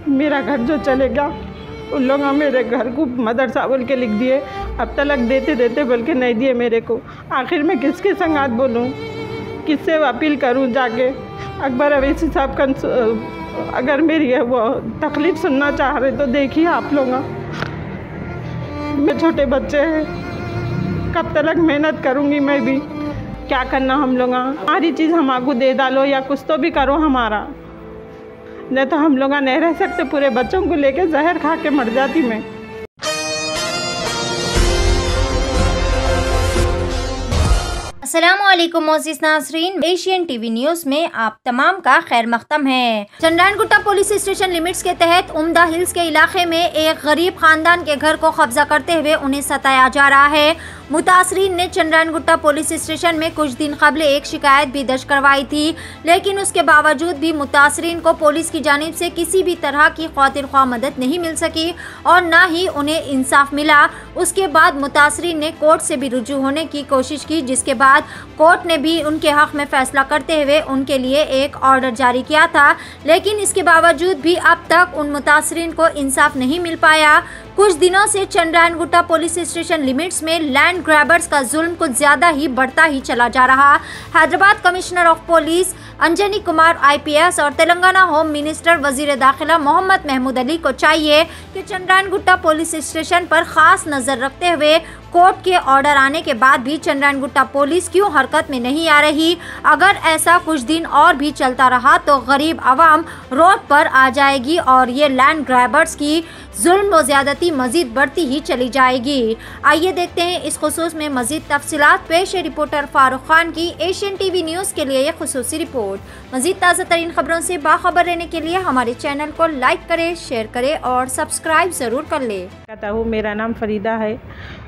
मेरा घर जो चलेगा, उन लोग मेरे घर को मदरसा बोल के लिख दिए, अब तलक देते देते बोल के नहीं दिए मेरे को। आखिर मैं किसके संगात बोलूँ, किससे अपील करूँ जाके। अकबर अवैसी साहब का अगर मेरी वो तकलीफ़ सुनना चाह रहे तो देखिए आप लोग। मेरे छोटे बच्चे हैं, कब तक मेहनत करूँगी मैं भी। क्या करना हम लोग, हमारी चीज़ हमको दे डालो या कुछ तो भी करो हमारा, नहीं तो हम लोग नहीं रह सकते। पूरे बच्चों को लेके जहर खा के मर जाती मैं। अस्सलामुअलैकुम मोअज़्ज़िज़ नाज़रीन, एशियन टीवी न्यूज़ में आप तमाम का खैर मक़दम है। चंद्रायनगुट्टा पुलिस स्टेशन लिमिट्स के तहत उम्दा हिल्स के इलाके में एक गरीब खानदान के घर को कब्जा करते हुए उन्हें सताया जा रहा है। मुतासरीन ने चंद्रायनगुट्टा पुलिस स्टेशन में कुछ दिन कबल एक शिकायत भी दर्ज करवाई थी, लेकिन उसके बावजूद भी मुतासरीन को पुलिस की जानिब से किसी भी तरह की खातिर ख्वाह मदद नहीं मिल सकी और ना ही उन्हें इंसाफ मिला। उसके बाद मुतासरीन ने कोर्ट से भी रुजू होने की कोशिश की, जिसके बाद कोर्ट ने भी उनके हक में फैसला करते हुए उनके लिए एक ऑर्डर जारी किया था, लेकिन इसके बावजूद भी अब तक उन मुतासरीन को इंसाफ नहीं मिल पाया। कुछ दिनों से चंद्रायनगुट्टा पुलिस स्टेशन लिमिट्स में लैंड ग्रैबर्स का जुल्म कुछ ज़्यादा ही बढ़ता ही चला जा रहा। Hyderabad commissioner of police Anjani Kumar IPS और तेलंगाना होम मिनिस्टर वजीर दाखिला मोहम्मद महमूद अली को चाहिए कि चंद्रायनगुट्टा पुलिस स्टेशन पर खास नज़र रखते हुए कोर्ट के ऑर्डर आने के बाद भी चंद्रायनगुट्टा पुलिस क्यों हरकत में नहीं आ रही। अगर ऐसा कुछ दिन और भी चलता रहा तो गरीब आवाम रोड पर आ जाएगी और ये लैंड ग्रैबर्स की जुल्म व ज़्यादती मज़ीद बढ़ती ही चली जाएगी। आइए देखते हैं इस खुसूस में मज़ीद तफसीलात। पेश है रिपोर्टर फारूक खान की एशियन टीवी न्यूज़ के लिए यह खुसूसी रिपोर्ट। मज़ीद ताज़ा तरीन खबरों से बाखबर रहने के लिए हमारे चैनल को लाइक करें, शेयर करें और सब्सक्राइब ज़रूर कर लें। कहता हूँ, मेरा नाम फरीदा है,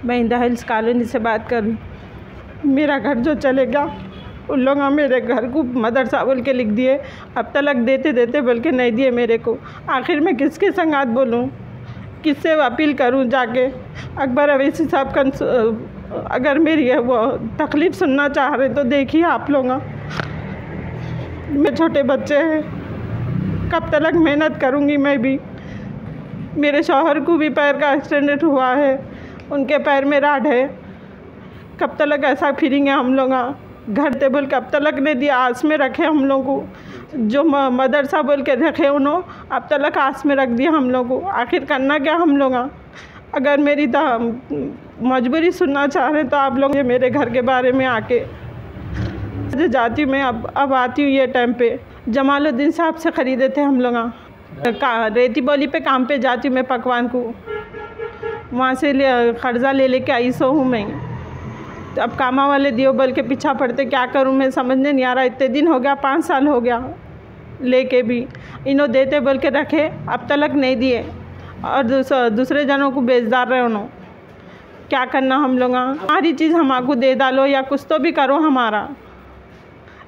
मैं इंदा हिल्स कॉलोनी से बात कर रही। मेरा घर जो चलेगा, उन लोग मेरे घर को मदरसा बोल के लिख दिए, अब तलक देते देते बोल के नहीं दिए मेरे को। आखिर मैं किसके संगात बोलूँ, किससे अपील करूं जाके। अकबर अवैसी साहब का अगर मेरी वो तकलीफ़ सुनना चाह रहे तो देखिए आप लोग। मेरे छोटे बच्चे हैं, कब तक मेहनत करूंगी मैं भी। मेरे शौहर को भी पैर का एक्सीडेंट हुआ है, उनके पैर में राड है। कब तक ऐसा फिरेंगे हम लोग। घर ते बोल के अब तक नहीं दिया, आस में रखे हम लोग को। जो मदरसा बोल के रखे उन्होंने अब तक आस में रख दिया हम लोग को। आखिर करना क्या हम लोग। अगर मेरी मजबूरी सुनना चाह रहे तो आप लोग ये मेरे घर के बारे में आके जाती हूँ मैं। अब आती हूँ ये टाइम पे। जमालुद्दीन साहब से ख़रीदे थे हम लोग। रेती बोली पे काम पे जाती हूँ मैं पकवान को, वहाँ से कर्जा ले लेके आई सो हूँ मैं। अब कामा वाले दियो बोल के पीछा पड़ते, क्या करूं मैं समझने नहीं आ रहा। इतने दिन हो गया, 5 साल हो गया लेके भी। इन्हों देते बोल के रखे, अब तक नहीं दिए और दूसरे जनों को बेचदार रहे उन्होंने। क्या करना हम लोग, हमारी चीज़ हमको दे डालो या कुछ तो भी करो हमारा,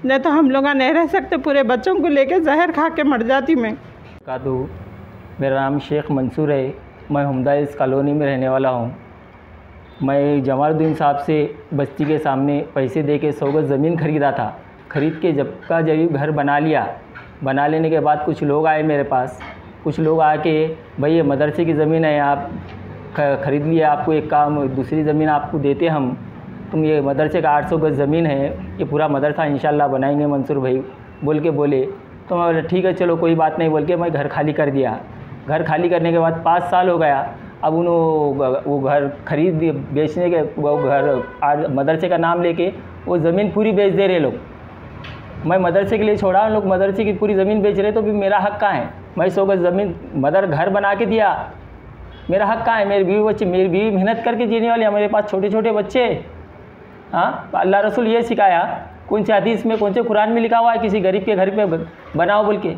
नहीं तो हम लोग नहीं रह सकते। पूरे बच्चों को लेके जहर खा के मर जाती मैं। मेरा नाम शेख मंसूर है, मैं उम्दा हिल्स कॉलोनी में रहने वाला हूँ। मैं जमालुद्दीन साहब से बस्ती के सामने पैसे दे के 100 गज ज़मीन ख़रीदा था। ख़रीद के जब घर बना लिया, बना लेने के बाद कुछ लोग आए मेरे पास। कुछ लोग आके, भाई ये मदरसे की ज़मीन है, आप ख़रीद लिए, आपको एक काम, दूसरी ज़मीन आपको देते हम, तुम ये मदरसे का 800 गज ज़मीन है, ये पूरा मदरसा इंशाल्लाह बनाएंगे मंसूर भाई बोल के बोले। तो मैं बोला ठीक है चलो कोई बात नहीं बोल के मैं घर खाली कर दिया। घर खाली करने के बाद 5 साल हो गया। अब उन्होंने वो घर खरीद बेचने के, वो घर मदरसे का नाम लेके वो ज़मीन पूरी बेच दे रहे लोग। मैं मदरसे के लिए छोड़ा, उन लोग मदरसे की पूरी ज़मीन बेच रहे, तो भी मेरा हक़ कहाँ है। मैं 100 गज ज़मीन घर बना के दिया, मेरा हक़ कहाँ है। मेरे बीवी बच्चे, मेरी बीवी मेहनत करके जीने वाली है, मेरे पास छोटे छोटे बच्चे। हाँ, अल्लाह रसूल ये सिखाया, कौन से हदीस में, कौन से कुरान में लिखा हुआ है किसी गरीब के घर पे बनाओ बोल के।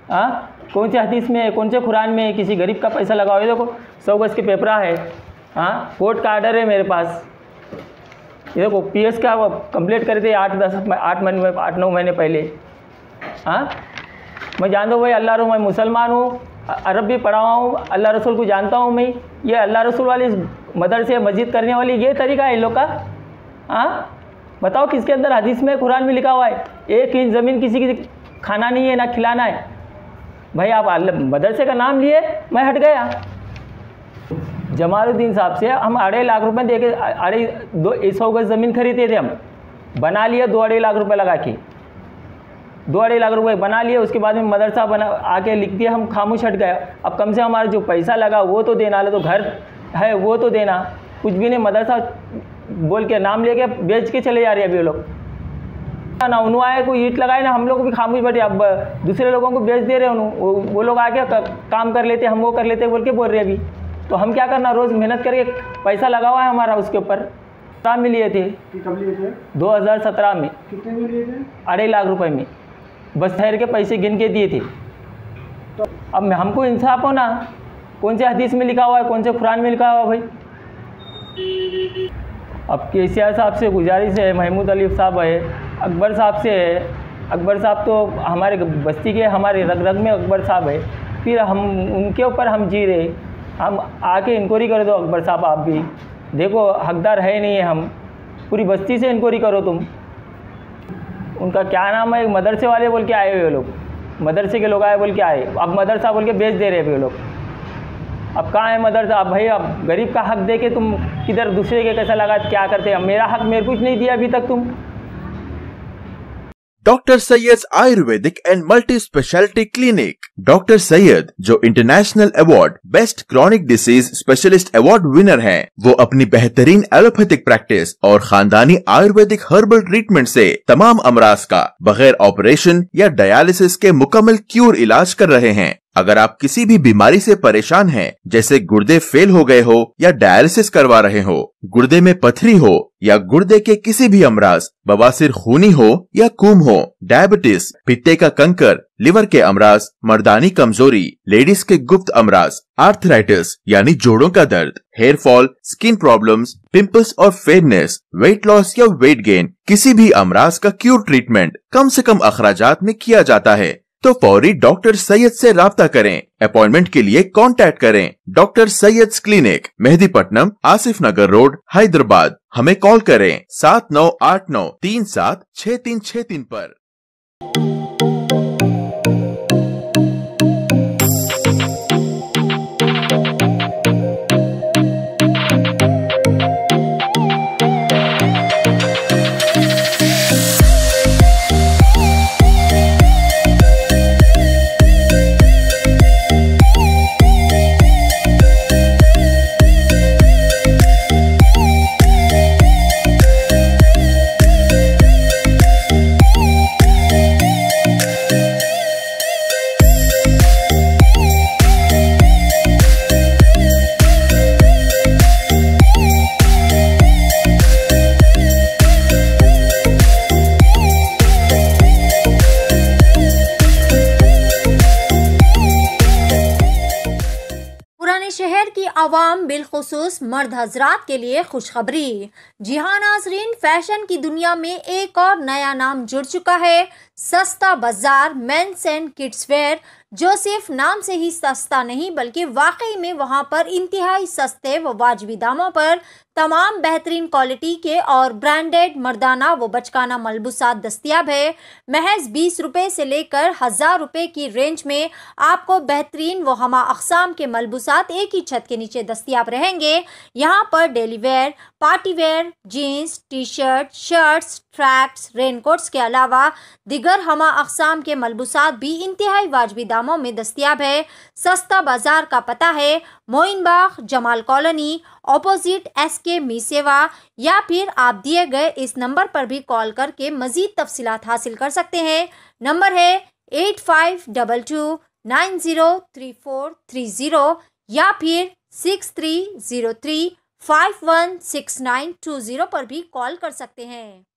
हाँ, कौन से हदीस में, कौन से कुरान में किसी गरीब का पैसा लगाओ। ये देखो 100 गज के पेपरा है। हाँ, कोर्ट का आर्डर है मेरे पास। ये देखो PS का कंप्लीट करे थे 8-9 महीने पहले। हाँ, मैं जानता हूँ भाई अल्लाह रसूल, मैं मुसलमान हूँ, अरब भी पढ़ा हूँ, अल्लाह रसूल को जानता हूँ मैं। ये अल्लाह रसूल वाली मदरसे मस्जिद करने वाली ये तरीका है इन लोग का। हाँ, बताओ किसके अंदर हदीस में, कुरान में लिखा हुआ है 1 इंच ज़मीन किसी की खाना नहीं है ना खिलाना है। भाई आप मदरसे का नाम लिए, मैं हट गया। जमालुद्दीन साहब से हम 2.5 लाख रुपए दे के 250 गज ज़मीन खरीदे थे, हम बना लिए 2.5 लाख रुपए लगा के, 2.5 लाख रुपए बना लिए। उसके बाद में मदरसा बना आके लिख दिया, हम खामोश हट गए। अब कम से हमारा जो पैसा लगा वो तो देना, तो घर है वो तो देना, कुछ भी नहीं। मदरसा बोल के नाम लेके बेच के चले जा रहे हैं अभी लोग ना। उन्होंने आए कोई ईंट लगाए ना, हम लोग भी खामोश बैठे। अब दूसरे लोगों को बेच दे रहे हैं, वो लोग आके काम कर लेते, हम वो कर लेते बोल के बोल रहे अभी। तो हम क्या करना, रोज़ मेहनत करके पैसा लगा हुआ है हमारा उसके ऊपर। काम में लिए थे, कब लिए थे? 2017 में। कितने में लिए थे? 2.5 लाख रुपए में, बस ठहर के पैसे गिन के दिए थे। तो अब हमको इंसाफ हो ना, कौन से हदीस में लिखा हुआ है, कौन से कुरान में लिखा हुआ है भाई। अब केसीआर साहब से गुजारिश है, महमूद अली साहब है, अकबर साहब से है। अकबर साहब तो हमारे बस्ती के, हमारे रग रग में अकबर साहब है, फिर हम उनके ऊपर हम जी रहे। हम आके इंक्वायरी कर दो अकबर साहब, आप भी देखो हकदार है नहीं है, हम पूरी बस्ती से इंक्वायरी करो तुम। उनका क्या नाम है, मदरसे वाले बोल के आए हुए लोग, मदरसे के लोग आए बोल के आए, अब मदरसा बोल के बेच दे रहे वे लोग। अब कहाँ है मदरसा? अब भाई अब गरीब का हक दे के तुम किधर दूसरे के कैसा लगा, क्या करते? अब मेरा हक मेरे कुछ नहीं दिया अभी तक तुम। Doctor Syed Ayurvedic and multi speciality clinic. Doctor Syed जो international award best chronic disease specialist award winner हैं, वो अपनी बेहतरीन एलोपैथिक प्रैक्टिस और खानदानी आयुर्वेदिक हर्बल ट्रीटमेंट से तमाम अमराज का बगैर ऑपरेशन या डायलिसिस के मुकम्मल क्यूर इलाज कर रहे हैं। अगर आप किसी भी बीमारी से परेशान हैं, जैसे गुर्दे फेल हो गए हो या डायलिसिस करवा रहे हो, गुर्दे में पथरी हो या गुर्दे के किसी भी अमराज, बवासीर खूनी हो या कुम हो, डायबिटीज, पित्ते का कंकर, लिवर के अमराज, मर्दानी कमजोरी, लेडीज के गुप्त अमराज, आर्थराइटिस यानी जोड़ों का दर्द, hair fall, skin problems, pimples और फेयरनेस, वेट लॉस या वेट गेन, किसी भी अमराज का क्यूर ट्रीटमेंट कम से कम अखराजात में किया जाता है। तो फौरी डॉक्टर सैयद से राब्ता करें। अपॉइंटमेंट के लिए कांटेक्ट करें डॉक्टर सैयद क्लिनिक, मेहदीपट्टनम, आसिफ नगर रोड, हैदराबाद। हमें कॉल करें 7989376363 पर। शहर की आवाम बिलखुसूस मर्द हजरात के लिए खुशखबरी। जी हाँ नाजरीन, फैशन की दुनिया में एक और नया नाम जुड़ चुका है, सस्ता बाजार मेंस एंड किड्स वेयर, जो सिर्फ नाम से ही सस्ता नहीं बल्कि वाकई में वहां पर इंतहाई सस्ते व वाजबी दामों पर तमाम बेहतरीन क्वालिटी के और ब्रांडेड मर्दाना व बचकाना मलबूसात दस्तियाब है। महज 20 रुपये से लेकर 1000 रुपये की रेंज में आपको बेहतरीन व हमा अक़साम के मलबूसात एक ही छत के नीचे दस्तियाब रहेंगे। यहाँ पर daily wear, party wear, jeans, T shirt, shirts, tracks, raincoats के अलावा दिगर हमा अक़साम के मलबूसात भी इंतहाई वाजबी दामों में दस्तियाब है। सस्ता बाजार का पता है Moin Bagh, Jamal colony, opposite SK MeeSeva, या फिर आप दिए गए इस नंबर पर भी कॉल करके मजीद तफसीलात हासिल कर सकते हैं। नंबर है 8522903430 या फिर 6303516920 पर भी कॉल कर सकते हैं।